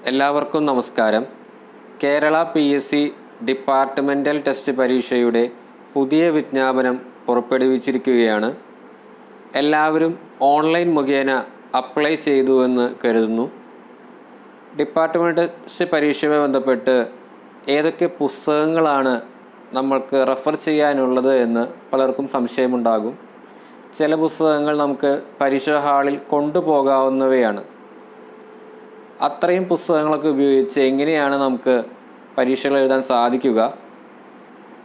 എല്ലാവർക്കും നമസ്കാരം. Kerala PSC departmental test പരീക്ഷയുടെ പുതിയ വിജ്ഞാപനം പുറപ്പെടുവിച്ചിരിക്കുകയാണ്. എല്ലാവരും ഓൺലൈൻ മുഖേന അപ്ലൈ ചെയ്തുവെന്ന് കരുതുന്നു. ഡിപ്പാർട്ട്മെൻ്റൽ ടെസ്റ്റ് പരീക്ഷയുമായി ബന്ധപ്പെട്ട് ഏതൊക്കെ പുസ്തകങ്ങളാണ് നമ്മൾക്ക് റെഫർ ചെയ്യാനുള്ളത് എന്ന് പലർക്കും സംശയമുണ്ടാകും. ചില പുസ്തകങ്ങൾ നമുക്ക് പരീക്ഷാ ഹാളിൽ കൊണ്ടുപോകാവുന്നവയാണ്. അത്രയും പുസ്തകങ്ങളൊക്കെ ഉപയോഗിച്ച് എങ്ങനെയാണ് നമുക്ക് പരീക്ഷകൾ എഴുതാൻ സാധിക്കുക?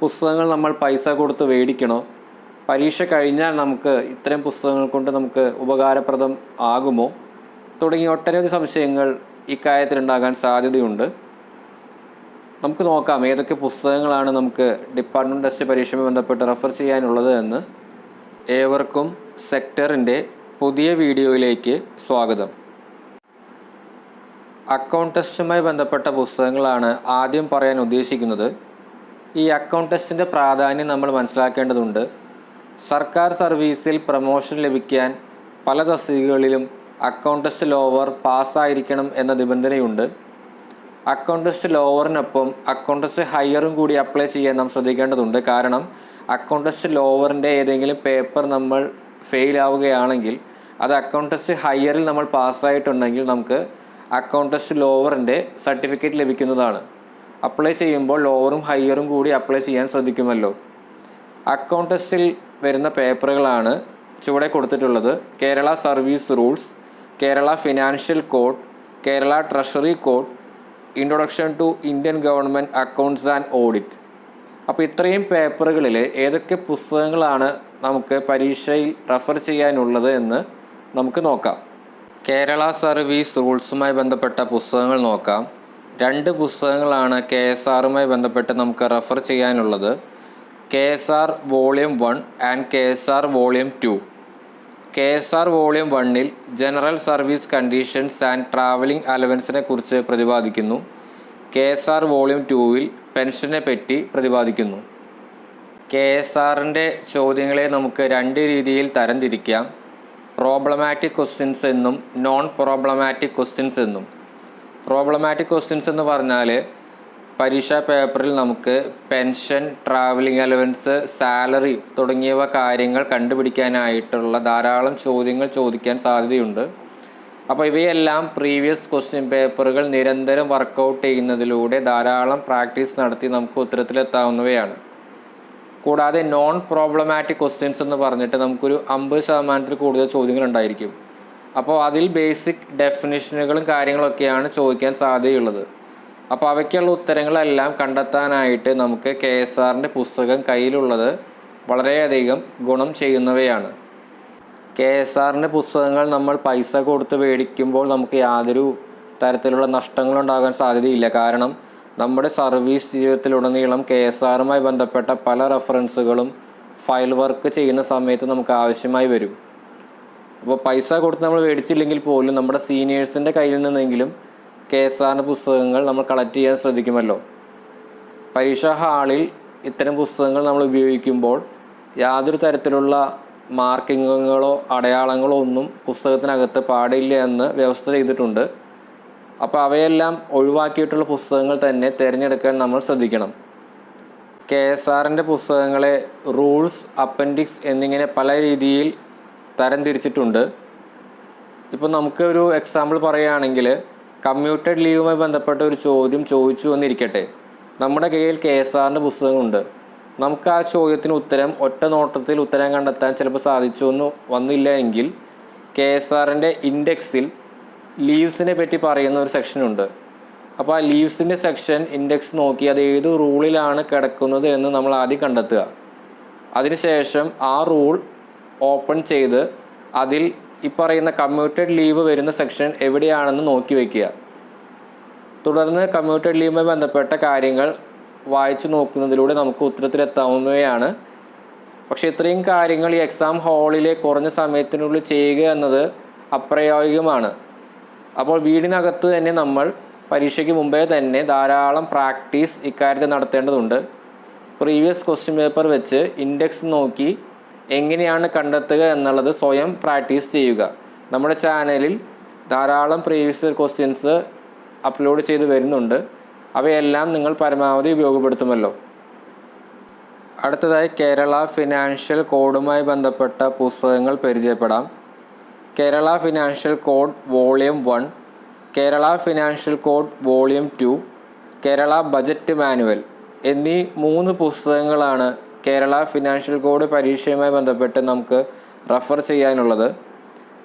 പുസ്തകങ്ങൾ നമ്മൾ പൈസ കൊടുത്ത് മേടിക്കണോ? പരീക്ഷ കഴിഞ്ഞാൽ നമുക്ക് ഇത്തരം പുസ്തകങ്ങൾ കൊണ്ട് നമുക്ക് ഉപകാരപ്രദം ആകുമോ? തുടങ്ങിയ ഒട്ടനവധി സംശയങ്ങൾ ഇക്കാര്യത്തിലുണ്ടാകാൻ സാധ്യതയുണ്ട്. നമുക്ക് നോക്കാം ഏതൊക്കെ പുസ്തകങ്ങളാണ് നമുക്ക് ഡിപ്പാർട്ട്മെൻറ്റ് ടെസ്റ്റ് പരീക്ഷയുമായി ബന്ധപ്പെട്ട് റെഫർ ചെയ്യാനുള്ളത് എന്ന്. ഏവർക്കും സെക്ടറിൻ്റെ പുതിയ വീഡിയോയിലേക്ക് സ്വാഗതം. അക്കൗണ്ട് ടെസ്റ്റുമായി ബന്ധപ്പെട്ട പുസ്തകങ്ങളാണ് ആദ്യം പറയാൻ ഉദ്ദേശിക്കുന്നത്. ഈ അക്കൗണ്ട് ടെസ്റ്റിൻ്റെ പ്രാധാന്യം നമ്മൾ മനസ്സിലാക്കേണ്ടതുണ്ട്. സർക്കാർ സർവീസിൽ പ്രമോഷൻ ലഭിക്കാൻ പല തസ്തികകളിലും അക്കൗണ്ട് ടെസ്റ്റ് ലോവർ പാസ്സായിരിക്കണം എന്ന നിബന്ധനയുണ്ട്. അക്കൗണ്ട് ടെസ്റ്റ് ലോവറിനൊപ്പം അക്കൗണ്ട് ടെസ്റ്റ് ഹയറും കൂടി അപ്ലൈ ചെയ്യാൻ നാം ശ്രദ്ധിക്കേണ്ടതുണ്ട്. കാരണം അക്കൗണ്ട് ടെസ്റ്റ് ലോവറിൻ്റെ ഏതെങ്കിലും പേപ്പർ നമ്മൾ ഫെയിൽ ആവുകയാണെങ്കിൽ അത് അക്കൗണ്ട് ടെസ്റ്റ് ഹയറിൽ നമ്മൾ പാസ്സായിട്ടുണ്ടെങ്കിൽ നമുക്ക് അക്കൗണ്ട് ടെസ്റ്റ് ലോവറിൻ്റെ സർട്ടിഫിക്കറ്റ് ലഭിക്കുന്നതാണ്. അപ്ലൈ ചെയ്യുമ്പോൾ ലോവറും ഹയറും കൂടി അപ്ലൈ ചെയ്യാൻ ശ്രദ്ധിക്കുമല്ലോ. അക്കൗണ്ട് ടെസ്റ്റിൽ വരുന്ന പേപ്പറുകളാണ് ചുവടെ കൊടുത്തിട്ടുള്ളത്. Kerala service rules, Kerala financial code, Kerala treasury code, introduction to Indian government accounts and audit. അപ്പോൾ ഇത്രയും പേപ്പറുകളിൽ ഏതൊക്കെ പുസ്തകങ്ങളാണ് നമുക്ക് പരീക്ഷയിൽ റെഫർ ചെയ്യാനുള്ളത് എന്ന് നമുക്ക് നോക്കാം. കേരള സർവീസ് റൂൾസുമായി ബന്ധപ്പെട്ട പുസ്തകങ്ങൾ നോക്കാം. 2 പുസ്തകങ്ങളാണ് KSRുമായി ബന്ധപ്പെട്ട് നമുക്ക് റെഫർ ചെയ്യാനുള്ളത്. KSR volume 1 and KSR volume 2. KSR volume 1ൽ general service conditions and travelling അലവൻസിനെ കുറിച്ച് പ്രതിപാദിക്കുന്നു. KSR വോളിയം 2ൽ പെൻഷനെ പറ്റി പ്രതിപാദിക്കുന്നു. KSRൻ്റെ ചോദ്യങ്ങളെ നമുക്ക് 2 രീതിയിൽ തരംതിരിക്കാം. പ്രോബ്ലമാറ്റിക് ക്വസ്റ്റ്യൻസ് എന്നും നോൺ പ്രോബ്ലമാറ്റിക് ക്വസ്റ്റ്യൻസ് എന്നും. പ്രോബ്ലമാറ്റിക് ക്വസ്റ്റ്യൻസ് എന്ന് പറഞ്ഞാൽ പരീക്ഷാ പേപ്പറിൽ നമുക്ക് പെൻഷൻ, ട്രാവലിംഗ് അലവൻസ്, സാലറി തുടങ്ങിയവ കാര്യങ്ങൾ കണ്ടുപിടിക്കാനായിട്ടുള്ള ധാരാളം ചോദ്യങ്ങൾ ചോദിക്കാൻ സാധ്യതയുണ്ട്. അപ്പോൾ ഇവയെല്ലാം പ്രീവിയസ് ക്വസ്റ്റ്യൻ പേപ്പറുകൾ നിരന്തരം വർക്കൗട്ട് ചെയ്യുന്നതിലൂടെ ധാരാളം പ്രാക്ടീസ് നടത്തി നമുക്ക് ഉത്തരത്തിലെത്താവുന്നവയാണ്. കൂടാതെ നോൺ പ്രോബ്ലമാറ്റിക് ക്വസ്റ്റ്യൻസ് എന്ന് പറഞ്ഞിട്ട് നമുക്കൊരു 50% കൂടുതൽ ചോദ്യങ്ങൾ ഉണ്ടായിരിക്കും. അപ്പോൾ അതിൽ ബേസിക് ഡെഫിനിഷനുകളും കാര്യങ്ങളൊക്കെയാണ് ചോദിക്കാൻ സാധ്യതയുള്ളത്. അപ്പോൾ അവയ്ക്കുള്ള ഉത്തരങ്ങളെല്ലാം കണ്ടെത്താനായിട്ട് നമുക്ക് KSRൻ്റെ പുസ്തകം കയ്യിലുള്ളത് വളരെയധികം ഗുണം ചെയ്യുന്നവയാണ്. KSRൻ്റെ പുസ്തകങ്ങൾ നമ്മൾ പൈസ കൊടുത്ത് മേടിക്കുമ്പോൾ നമുക്ക് യാതൊരു തരത്തിലുള്ള നഷ്ടങ്ങളുണ്ടാകാൻ സാധ്യതയില്ല. കാരണം നമ്മുടെ സർവീസ് ജീവിതത്തിലുടനീളം KSRുമായി ബന്ധപ്പെട്ട പല റെഫറൻസുകളും ഫയൽ വർക്ക് ചെയ്യുന്ന സമയത്ത് നമുക്ക് ആവശ്യമായി വരും. അപ്പോൾ പൈസ കൊടുത്ത് നമ്മൾ മേടിച്ചില്ലെങ്കിൽ പോലും നമ്മുടെ സീനിയേഴ്സിൻ്റെ കയ്യിൽ നിന്നെങ്കിലും KSRൻ്റെ പുസ്തകങ്ങൾ നമ്മൾ കളക്ട് ചെയ്യാൻ ശ്രദ്ധിക്കുമല്ലോ. പരീക്ഷാ ഹാളിൽ ഇത്തരം പുസ്തകങ്ങൾ നമ്മൾ ഉപയോഗിക്കുമ്പോൾ യാതൊരു തരത്തിലുള്ള മാർക്കിങ്ങുകളോ അടയാളങ്ങളോ ഒന്നും പുസ്തകത്തിനകത്ത് പാടില്ല എന്ന് വ്യവസ്ഥ ചെയ്തിട്ടുണ്ട്. അപ്പോൾ അവയെല്ലാം ഒഴിവാക്കിയിട്ടുള്ള പുസ്തകങ്ങൾ തന്നെ തിരഞ്ഞെടുക്കാൻ നമ്മൾ ശ്രദ്ധിക്കണം. KSRൻ്റെ പുസ്തകങ്ങളെ റൂൾസ്, അപ്പൻഡിക്സ് എന്നിങ്ങനെ പല രീതിയിൽ തരംതിരിച്ചിട്ടുണ്ട്. ഇപ്പോൾ നമുക്ക് ഒരു എക്സാമ്പിൾ പറയുകയാണെങ്കിൽ കമ്മ്യൂട്ടഡ് ലീവുമായി ബന്ധപ്പെട്ട ഒരു ചോദ്യം ചോദിച്ചു എന്നിരിക്കട്ടെ. നമ്മുടെ കയ്യിൽ KSRൻ്റെ പുസ്തകമുണ്ട്. നമുക്ക് ആ ചോദ്യത്തിന് ഉത്തരം ഒറ്റ നോട്ടത്തിൽ ഉത്തരം കണ്ടെത്താൻ ചിലപ്പോൾ സാധിച്ചു വന്നില്ല എങ്കിൽ KSRൻ്റെ ഇൻഡെക്സിൽ ലീവ്സിനെ പറ്റി പറയുന്ന ഒരു സെക്ഷനുണ്ട്. അപ്പോൾ ആ ലീവ്സിൻ്റെ സെക്ഷൻ ഇൻഡെക്സ് നോക്കി അത് ഏത് റൂളിലാണ് കിടക്കുന്നത് എന്ന് നമ്മൾ ആദ്യം കണ്ടെത്തുക. അതിനുശേഷം ആ റൂൾ ഓപ്പൺ ചെയ്ത് അതിൽ ഈ പറയുന്ന കമ്മ്യൂട്ടഡ് ലീവ് വരുന്ന സെക്ഷൻ എവിടെയാണെന്ന് നോക്കി വയ്ക്കുക. തുടർന്ന് കമ്മ്യൂട്ടഡ് ലീവുമായി ബന്ധപ്പെട്ട കാര്യങ്ങൾ വായിച്ചു നോക്കുന്നതിലൂടെ നമുക്ക് ഉത്തരത്തിലെത്താവുന്നവയാണ്. പക്ഷേ ഇത്രയും കാര്യങ്ങൾ ഈ എക്സാം ഹാളിലെ കുറഞ്ഞ സമയത്തിനുള്ളിൽ ചെയ്യുക എന്നത് അപ്രായോഗികമാണ്. അപ്പോൾ വീടിനകത്ത് തന്നെ നമ്മൾ പരീക്ഷയ്ക്ക് മുമ്പേ തന്നെ ധാരാളം പ്രാക്ടീസ് ഇക്കാര്യത്തിൽ നടത്തേണ്ടതുണ്ട്. പ്രീവിയസ് ക്വസ്റ്റ്യൻ പേപ്പർ വെച്ച് ഇൻഡെക്സ് നോക്കി എങ്ങനെയാണ് കണ്ടെത്തുക എന്നുള്ളത് സ്വയം പ്രാക്ടീസ് ചെയ്യുക. നമ്മുടെ ചാനലിൽ ധാരാളം പ്രീവിയസ് ക്വസ്റ്റ്യൻസ് അപ്ലോഡ് ചെയ്ത് വരുന്നുണ്ട്. അവയെല്ലാം നിങ്ങൾ പരമാവധി ഉപയോഗപ്പെടുത്തുമല്ലോ. അടുത്തതായി കേരള ഫിനാൻഷ്യൽ കോഡുമായി ബന്ധപ്പെട്ട പുസ്തകങ്ങൾ പരിചയപ്പെടാം. Kerala financial code volume 1, Kerala financial code volume 2, Kerala budget manual എന്നീ 3 പുസ്തകങ്ങളാണ് കേരള ഫിനാൻഷ്യൽ കോഡ് പരീക്ഷയുമായി ബന്ധപ്പെട്ട് നമുക്ക് റെഫർ ചെയ്യാനുള്ളത്.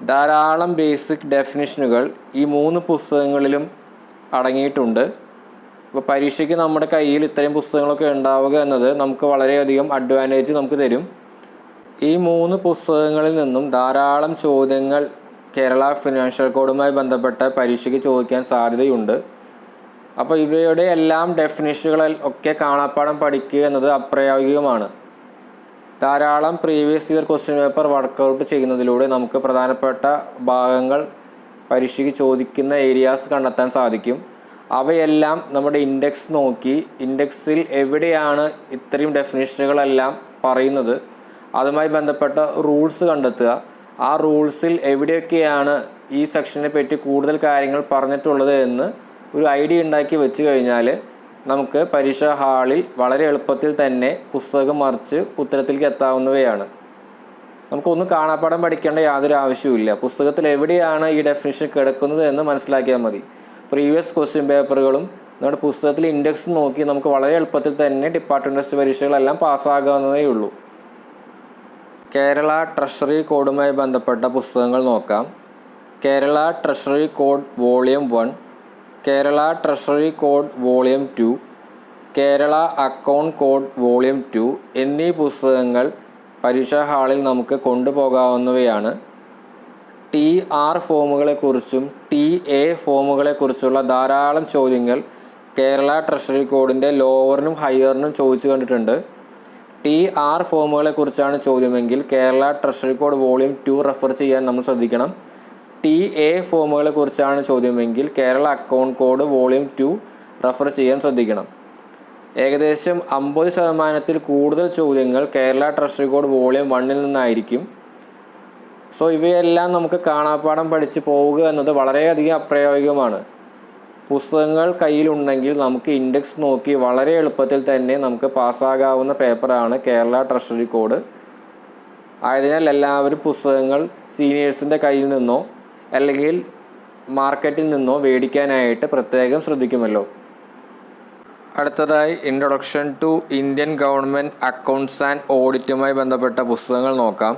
ധാരാളം ബേസിക് ഡെഫിനിഷനുകൾ ഈ 3 പുസ്തകങ്ങളിലും അടങ്ങിയിട്ടുണ്ട്. അപ്പോൾ പരീക്ഷയ്ക്ക് നമ്മുടെ കയ്യിൽ ഇത്രയും പുസ്തകങ്ങളൊക്കെ ഉണ്ടാവുക എന്നത് നമുക്ക് വളരെയധികം അഡ്വാൻറ്റേജ് നമുക്ക് തരും. ഈ 3 പുസ്തകങ്ങളിൽ നിന്നും ധാരാളം ചോദ്യങ്ങൾ കേരള ഫിനാൻഷ്യൽ കോഡുമായി ബന്ധപ്പെട്ട പരീക്ഷയ്ക്ക് ചോദിക്കാൻ സാധ്യതയുണ്ട്. അപ്പോൾ ഇവയുടെ എല്ലാം ഡെഫിനിഷനുകൾ ഒക്കെ കാണാപ്പാഠം പഠിക്കുക എന്നത് അപ്രായോഗികമാണ്. ധാരാളം previous year question paper workout ചെയ്യുന്നതിലൂടെ നമുക്ക് പ്രധാനപ്പെട്ട ഭാഗങ്ങൾ പരീക്ഷയ്ക്ക് ചോദിക്കുന്ന ഏരിയാസ് കണ്ടെത്താൻ സാധിക്കും. അവയെല്ലാം നമ്മുടെ ഇൻഡെക്സ് നോക്കി ഇൻഡെക്സിൽ എവിടെയാണ് ഇത്രയും ഡെഫിനിഷനുകളെല്ലാം പറയുന്നത് അതുമായി ബന്ധപ്പെട്ട റൂൾസ് കണ്ടെത്തുക. ആ റൂൾസിൽ എവിടെയൊക്കെയാണ് ഈ സെക്ഷനെ പറ്റി കൂടുതൽ കാര്യങ്ങൾ പറഞ്ഞിട്ടുള്ളത് എന്ന് ഒരു ഐഡിയ ഉണ്ടാക്കി വെച്ച് കഴിഞ്ഞാൽ നമുക്ക് പരീക്ഷാ ഹാളിൽ വളരെ എളുപ്പത്തിൽ തന്നെ പുസ്തകം മറിച്ച് ഉത്തരത്തിലേക്ക് എത്താവുന്നവയാണ്. നമുക്കൊന്നും കാണാപ്പാഠം പഠിക്കേണ്ട യാതൊരു ആവശ്യവുമില്ല. പുസ്തകത്തിൽ എവിടെയാണ് ഈ ഡെഫിനിഷൻ കിടക്കുന്നത് എന്ന് മനസ്സിലാക്കിയാൽ മതി. പ്രീവിയസ് ക്വസ്റ്റ്യൻ പേപ്പറുകളും നമ്മുടെ പുസ്തകത്തിൽ ഇൻഡെക്സ് നോക്കി നമുക്ക് വളരെ എളുപ്പത്തിൽ തന്നെ ഡിപ്പാർട്ട്മെൻറ്റ് ടെസ്റ്റ് പരീക്ഷകളെല്ലാം പാസ്സാകാവുന്നതേ ഉള്ളൂ. കേരള ട്രഷറി കോഡുമായി ബന്ധപ്പെട്ട പുസ്തകങ്ങൾ നോക്കാം. Kerala treasury code volume 1, Kerala treasury code volume 2, Kerala account code volume 2 എന്നീ പുസ്തകങ്ങൾ പരീക്ഷാ ഹാളിൽ നമുക്ക് കൊണ്ടുപോകാവുന്നവയാണ്. TR ഫോമുകളെക്കുറിച്ചും TA ഫോമുകളെക്കുറിച്ചുള്ള ധാരാളം ചോദ്യങ്ങൾ കേരള ട്രഷറി കോഡിൻ്റെ ലോവറിനും ഹയറിനും ചോദിച്ചു കണ്ടിട്ടുണ്ട്. TR ഫോമുകളെക്കുറിച്ചാണ് ചോദ്യമെങ്കിൽ Kerala treasury code volume 2 refer ചെയ്യാൻ നമ്മൾ ശ്രദ്ധിക്കണം. TA ഫോമുകളെക്കുറിച്ചാണ് ചോദ്യമെങ്കിൽ Kerala account code volume 2 refer ചെയ്യാൻ ശ്രദ്ധിക്കണം. ഏകദേശം 50% കൂടുതൽ ചോദ്യങ്ങൾ കേരള ട്രഷറി കോഡ് വോളിയം 1 നിന്നായിരിക്കും. സോ ഇവയെല്ലാം നമുക്ക് കാണാപ്പാഠം പഠിച്ച് പോവുക എന്നത് വളരെയധികം അപ്രായോഗികമാണ്. പുസ്തകങ്ങൾ കയ്യിലുണ്ടെങ്കിൽ നമുക്ക് ഇൻഡെക്സ് നോക്കി വളരെ എളുപ്പത്തിൽ തന്നെ നമുക്ക് പാസ്സാകാവുന്ന പേപ്പറാണ് കേരള ട്രഷറി കോഡ്. ആയതിനാൽ എല്ലാവരും പുസ്തകങ്ങൾ സീനിയേഴ്സിൻ്റെ കയ്യിൽ നിന്നോ അല്ലെങ്കിൽ മാർക്കറ്റിൽ നിന്നോ മേടിക്കാനായിട്ട് പ്രത്യേകം ശ്രദ്ധിക്കുമല്ലോ. അടുത്തതായി introduction to Indian government accounts and ഓഡിറ്റുമായി ബന്ധപ്പെട്ട പുസ്തകങ്ങൾ നോക്കാം.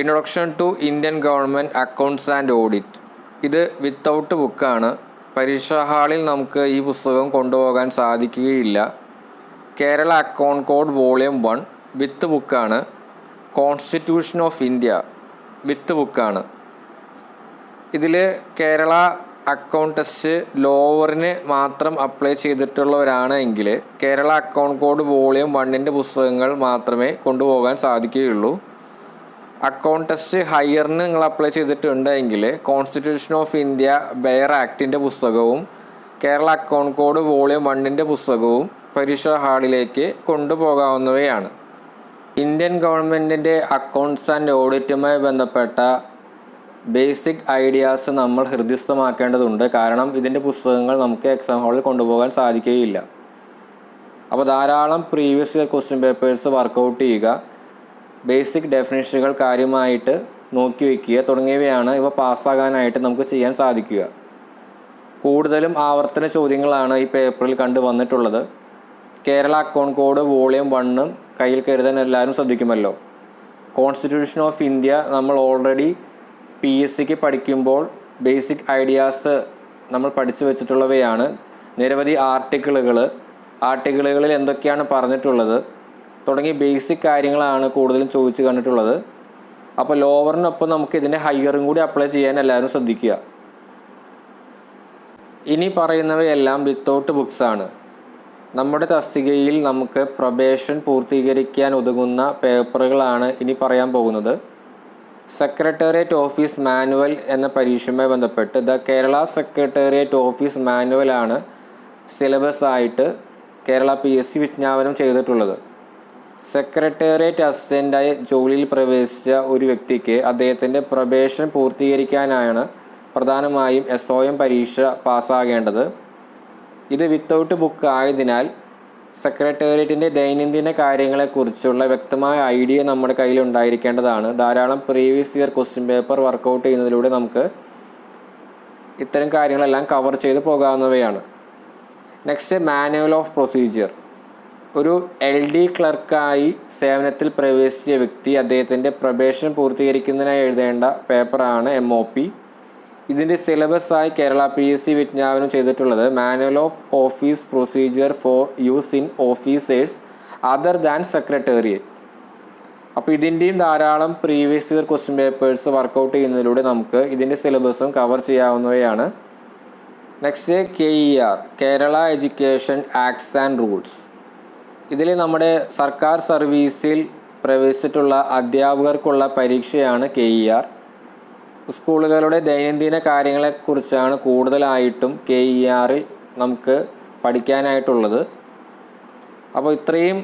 Introduction to Indian government accounts and audit ഇത് വിത്തൗട്ട് ബുക്കാണ്. പരീക്ഷാ ഹാളിൽ നമുക്ക് ഈ പുസ്തകം കൊണ്ടുപോകാൻ സാധിക്കുകയില്ല. Kerala account code volume 1 with ബുക്കാണ്. കോൺസ്റ്റിറ്റ്യൂഷൻ ഓഫ് ഇന്ത്യ വിത്ത് ബുക്കാണ്. ഇതിൽ കേരള അക്കൗണ്ട് ടെസ്റ്റ് ലോവറിന് മാത്രം അപ്ലൈ ചെയ്തിട്ടുള്ളവരാണ് എങ്കിൽ കേരള അക്കൗണ്ട് കോഡ് വോളിയം 1 പുസ്തകങ്ങൾ മാത്രമേ കൊണ്ടുപോകാൻ സാധിക്കുകയുള്ളൂ. അക്കൗണ്ട് ടെസ്റ്റ് ഹയറിന് നിങ്ങൾ അപ്ലൈ ചെയ്തിട്ടുണ്ടെങ്കിൽ കോൺസ്റ്റിറ്റ്യൂഷൻ ഓഫ് ഇന്ത്യ ബെയർ ആക്ടിൻ്റെ പുസ്തകവും കേരള അക്കൗണ്ട് കോഡ് വോളിയം 1 പുസ്തകവും പരീക്ഷാ ഹാളിലേക്ക് കൊണ്ടുപോകാവുന്നവയാണ്. ഇന്ത്യൻ ഗവൺമെൻറ്റിൻ്റെ അക്കൗണ്ട്സ് ആൻഡ് ഓഡിറ്റുമായി ബന്ധപ്പെട്ട ബേസിക് ഐഡിയാസ് നമ്മൾ ഹൃദയസ്ഥമാക്കേണ്ടതുണ്ട്. കാരണം ഇതിൻ്റെ പുസ്തകങ്ങൾ നമുക്ക് എക്സാം ഹാളിൽ കൊണ്ടുപോകാൻ സാധിക്കുകയില്ല. അപ്പോൾ ധാരാളം previous year question papers workout ചെയ്യുക, ബേസിക് ഡെഫിനിഷനുകൾ കാര്യമായിട്ട് നോക്കി വയ്ക്കുക തുടങ്ങിയവയാണ് ഇവ പാസ്സാകാനായിട്ട് നമുക്ക് ചെയ്യാൻ സാധിക്കുക. കൂടുതലും ആവർത്തന ചോദ്യങ്ങളാണ് ഈ പേപ്പറിൽ കണ്ടു വന്നിട്ടുള്ളത്. കേരള അക്കൗണ്ട് കോഡ് വോളിയം 1 കയ്യിൽ കരുതാൻ എല്ലാവരും ശ്രദ്ധിക്കുമല്ലോ. കോൺസ്റ്റിറ്റ്യൂഷൻ ഓഫ് ഇന്ത്യ നമ്മൾ ഓൾറെഡി PSCക്ക് പഠിക്കുമ്പോൾ ബേസിക് ഐഡിയാസ് നമ്മൾ പഠിച്ചു വെച്ചിട്ടുള്ളവയാണ്. നിരവധി ആർട്ടിക്കിളുകളിൽ എന്തൊക്കെയാണ് പറഞ്ഞിട്ടുള്ളത് തുടങ്ങി ബേസിക് കാര്യങ്ങളാണ് കൂടുതലും ചോദിച്ചു കണ്ടിട്ടുള്ളത്. അപ്പോൾ ലോവറിനൊപ്പം നമുക്ക് ഇതിൻ്റെ ഹയറും കൂടി അപ്ലൈ ചെയ്യാൻ എല്ലാവരും ശ്രദ്ധിക്കുക. ഇനി പറയുന്നവയെല്ലാം വിത്തൗട്ട് ബുക്സാണ്. നമ്മുടെ തസ്തികയിൽ നമുക്ക് പ്രൊബേഷൻ പൂർത്തീകരിക്കാൻ ഉതകുന്ന പേപ്പറുകളാണ് ഇനി പറയാൻ പോകുന്നത്. സെക്രട്ടേറിയറ്റ് ഓഫീസ് മാനുവൽ എന്ന പരീക്ഷയുമായി ബന്ധപ്പെട്ട് ദ കേരള സെക്രട്ടേറിയറ്റ് ഓഫീസ് മാനുവലാണ് സിലബസ് ആയിട്ട് കേരള PSC വിജ്ഞാപനം ചെയ്തിട്ടുള്ളത്. സെക്രട്ടേറിയറ്റ് അസിസ്റ്റൻ്റായി ജോലിയിൽ പ്രവേശിച്ച ഒരു വ്യക്തിക്ക് അദ്ദേഹത്തിൻ്റെ പ്രൊബേഷൻ പൂർത്തീകരിക്കാനാണ് പ്രധാനമായും SOM പരീക്ഷ പാസ്സാകേണ്ടത്. ഇത് വിത്തൗട്ട് ബുക്ക് ആയതിനാൽ സെക്രട്ടേറിയറ്റിൻ്റെ ദൈനംദിന കാര്യങ്ങളെക്കുറിച്ചുള്ള വ്യക്തമായ ഐഡിയ നമ്മുടെ കയ്യിൽ ഉണ്ടായിരിക്കേണ്ടതാണ്. ധാരാളം previous year question paper workout ചെയ്യുന്നതിലൂടെ നമുക്ക് ഇത്തരം കാര്യങ്ങളെല്ലാം കവർ ചെയ്ത് പോകാവുന്നവയാണ്. Next, manual of procedure. ഒരു LD ക്ലർക്കായി സേവനത്തിൽ പ്രവേശിച്ച വ്യക്തി അദ്ദേഹത്തിൻ്റെ പ്രൊബേഷൻ പൂർത്തീകരിക്കുന്നതിനായി എഴുതേണ്ട പേപ്പറാണ് MOP. ഇതിൻ്റെ സിലബസായി കേരള PSC വിജ്ഞാപനം ചെയ്തിട്ടുള്ളത് manual of office procedure for use in officers other than secretariat. അപ്പോൾ ഇതിൻ്റെയും ധാരാളം previous year question papers workout ചെയ്യുന്നതിലൂടെ നമുക്ക് ഇതിൻ്റെ സിലബസും കവർ ചെയ്യാവുന്നവയാണ്. Next, KER, Kerala education acts and rules. ഇതിൽ നമ്മുടെ സർക്കാർ സർവീസിൽ പ്രവേശിച്ചിട്ടുള്ള അധ്യാപകർക്കുള്ള പരീക്ഷയാണ് KER. സ്കൂളുകളുടെ ദൈനംദിന കാര്യങ്ങളെക്കുറിച്ചാണ് കൂടുതലായിട്ടും KERൽ നമുക്ക് പഠിക്കാനായിട്ടുള്ളത്. അപ്പോൾ ഇത്രയും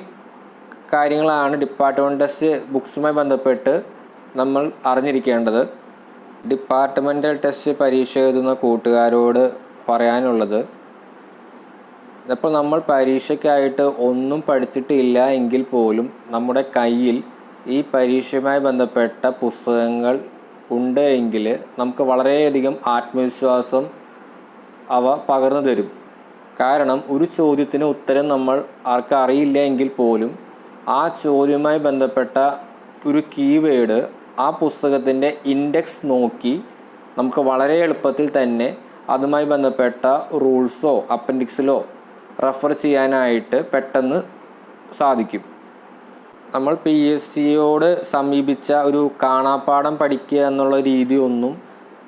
കാര്യങ്ങളാണ് ഡിപ്പാർട്ട്മെൻറ്റ് ടെസ്റ്റ് ബുക്സുമായി ബന്ധപ്പെട്ട് നമ്മൾ അറിഞ്ഞിരിക്കേണ്ടത്. ഡിപ്പാർട്ട്മെൻ്റൽ ടെസ്റ്റ് പരീക്ഷ എഴുതുന്ന കൂട്ടുകാരോട് പറയാനുള്ളത്, ഇപ്പോൾ നമ്മൾ പരീക്ഷയ്ക്കായിട്ട് ഒന്നും പഠിച്ചിട്ടില്ല എങ്കിൽ പോലും നമ്മുടെ കയ്യിൽ ഈ പരീക്ഷയുമായി ബന്ധപ്പെട്ട പുസ്തകങ്ങൾ ഉണ്ട് എങ്കിൽ നമുക്ക് വളരെയധികം ആത്മവിശ്വാസം അവ പകർന്നു തരും. കാരണം ഒരു ചോദ്യത്തിന് ഉത്തരം നമ്മൾ ആർക്കും അറിയില്ല എങ്കിൽ പോലും ആ ചോദ്യവുമായി ബന്ധപ്പെട്ട ഒരു കീവേഡ് ആ പുസ്തകത്തിൻ്റെ ഇൻഡെക്സ് നോക്കി നമുക്ക് വളരെ എളുപ്പത്തിൽ തന്നെ അതുമായി ബന്ധപ്പെട്ട റൂൾസോ അപ്പൻഡിക്സിലോ റെഫർ ചെയ്യാനായിട്ട് പെട്ടെന്ന് സാധിക്കും. നമ്മൾ PSCയോട് സമീപിച്ച ഒരു കാണാപ്പാഠം പഠിക്കുക എന്നുള്ള രീതിയൊന്നും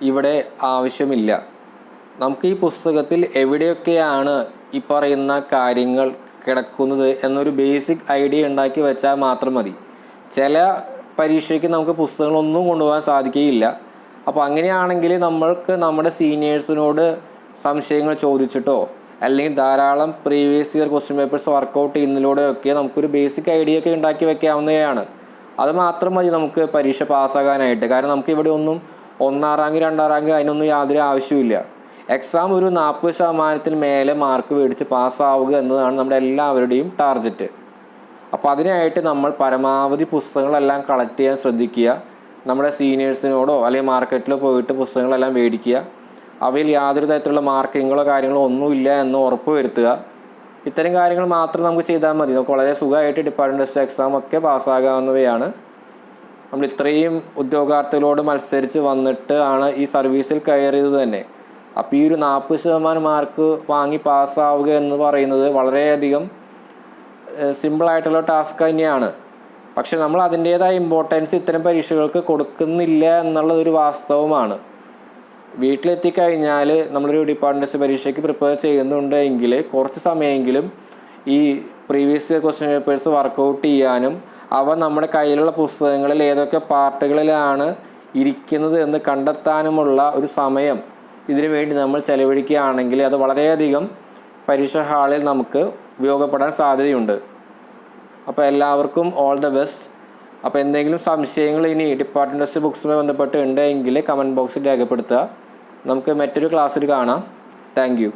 ഇവിടെ ആവശ്യമില്ല. നമുക്ക് ഈ പുസ്തകത്തിൽ എവിടെയൊക്കെയാണ് ഈ പറയുന്ന കാര്യങ്ങൾ കിടക്കുന്നത് എന്നൊരു ബേസിക് ഐഡിയ ഉണ്ടാക്കി വെച്ചാൽ മാത്രം മതി. ചില പരീക്ഷയ്ക്ക് നമുക്ക് പുസ്തകങ്ങളൊന്നും കൊണ്ടുപോകാൻ സാധിക്കുകയില്ല. അപ്പോൾ അങ്ങനെയാണെങ്കിൽ നമ്മൾക്ക് നമ്മുടെ സീനിയേഴ്സിനോട് സംശയങ്ങൾ ചോദിച്ചിട്ടോ അല്ലെങ്കിൽ ധാരാളം previous year question papers workout ചെയ്യുന്നതിലൂടെയൊക്കെ നമുക്കൊരു ബേസിക് ഐഡിയ ഒക്കെ ഉണ്ടാക്കി വെക്കാവുന്നതാണ്. അത് മാത്രം മതി നമുക്ക് പരീക്ഷ പാസ്സാകാനായിട്ട്. കാരണം നമുക്ക് ഇവിടെ ഒന്നും 1ാം റാങ്ക് 2ാം റാങ്ക് അതിനൊന്നും യാതൊരു ആവശ്യമില്ല. എക്സാം ഒരു 40% മേലെ മാർക്ക് മേടിച്ച് പാസ്സാവുക എന്നതാണ് നമ്മുടെ എല്ലാവരുടെയും ടാർഗറ്റ്. അപ്പോൾ അതിനായിട്ട് നമ്മൾ പരമാവധി പുസ്തകങ്ങളെല്ലാം കളക്ട് ചെയ്യാൻ ശ്രദ്ധിക്കുക. നമ്മുടെ സീനിയേഴ്സിനോടോ അല്ലെങ്കിൽ മാർക്കറ്റിലോ പോയിട്ട് പുസ്തകങ്ങളെല്ലാം മേടിക്കുക. അവയിൽ യാതൊരു തരത്തിലുള്ള മാർക്കിങ്ങുകളോ കാര്യങ്ങളോ ഒന്നുമില്ല എന്ന് ഉറപ്പ് വരുത്തുക. ഇത്തരം കാര്യങ്ങൾ മാത്രം നമുക്ക് ചെയ്താൽ മതി. നമുക്ക് വളരെ സുഖമായിട്ട് ഡിപ്പാർട്ട്മെൻറ്റ് ടെസ്റ്റ് എക്സാം ഒക്കെ പാസ്സാകാവുന്നവയാണ്. നമ്മൾ ഇത്രയും ഉദ്യോഗാർത്ഥികളോട് മത്സരിച്ച് വന്നിട്ട് ആണ് ഈ സർവീസിൽ കയറിയത് തന്നെ. അപ്പോൾ ഈ ഒരു 40% മാർക്ക് വാങ്ങി പാസ്സാവുക എന്ന് പറയുന്നത് വളരെയധികം സിമ്പിളായിട്ടുള്ള ടാസ്ക് തന്നെയാണ്. പക്ഷെ നമ്മൾ അതിൻ്റേതായ ഇമ്പോർട്ടൻസ് ഇത്തരം പരീക്ഷകൾക്ക് കൊടുക്കുന്നില്ല എന്നുള്ളതൊരു വാസ്തവമാണ്. വീട്ടിലെത്തിക്കഴിഞ്ഞാൽ നമ്മളൊരു ഡിപ്പാർട്ട്മെൻറ്റ് പരീക്ഷയ്ക്ക് പ്രിപ്പയർ ചെയ്യുന്നുണ്ട് എങ്കിൽ കുറച്ച് സമയമെങ്കിലും ഈ previous year question papers workout ചെയ്യാനും അവ നമ്മുടെ കയ്യിലുള്ള പുസ്തകങ്ങളിൽ ഏതൊക്കെ പാർട്ടുകളിലാണ് ഇരിക്കുന്നത് എന്ന് കണ്ടെത്താനുമുള്ള ഒരു സമയം ഇതിനു വേണ്ടി നമ്മൾ ചെലവഴിക്കുകയാണെങ്കിൽ അത് വളരെയധികം പരീക്ഷാ ഹാളിൽ നമുക്ക് ഉപയോഗപ്പെടാൻ സാധ്യതയുണ്ട്. അപ്പോൾ എല്ലാവർക്കും ഓൾ ദ ബെസ്റ്റ്. അപ്പോൾ എന്തെങ്കിലും സംശയങ്ങൾ ഇനി ഡിപ്പാർട്ട്മെൻറ്റ് ടെസ്റ്റ് ബുക്സുമായി ബന്ധപ്പെട്ട് ഉണ്ടെങ്കിൽ കമൻറ്റ് ബോക്സിൽ രേഖപ്പെടുത്തുക. നമുക്ക് മറ്റൊരു ക്ലാസ്സിൽ കാണാം. Thank you.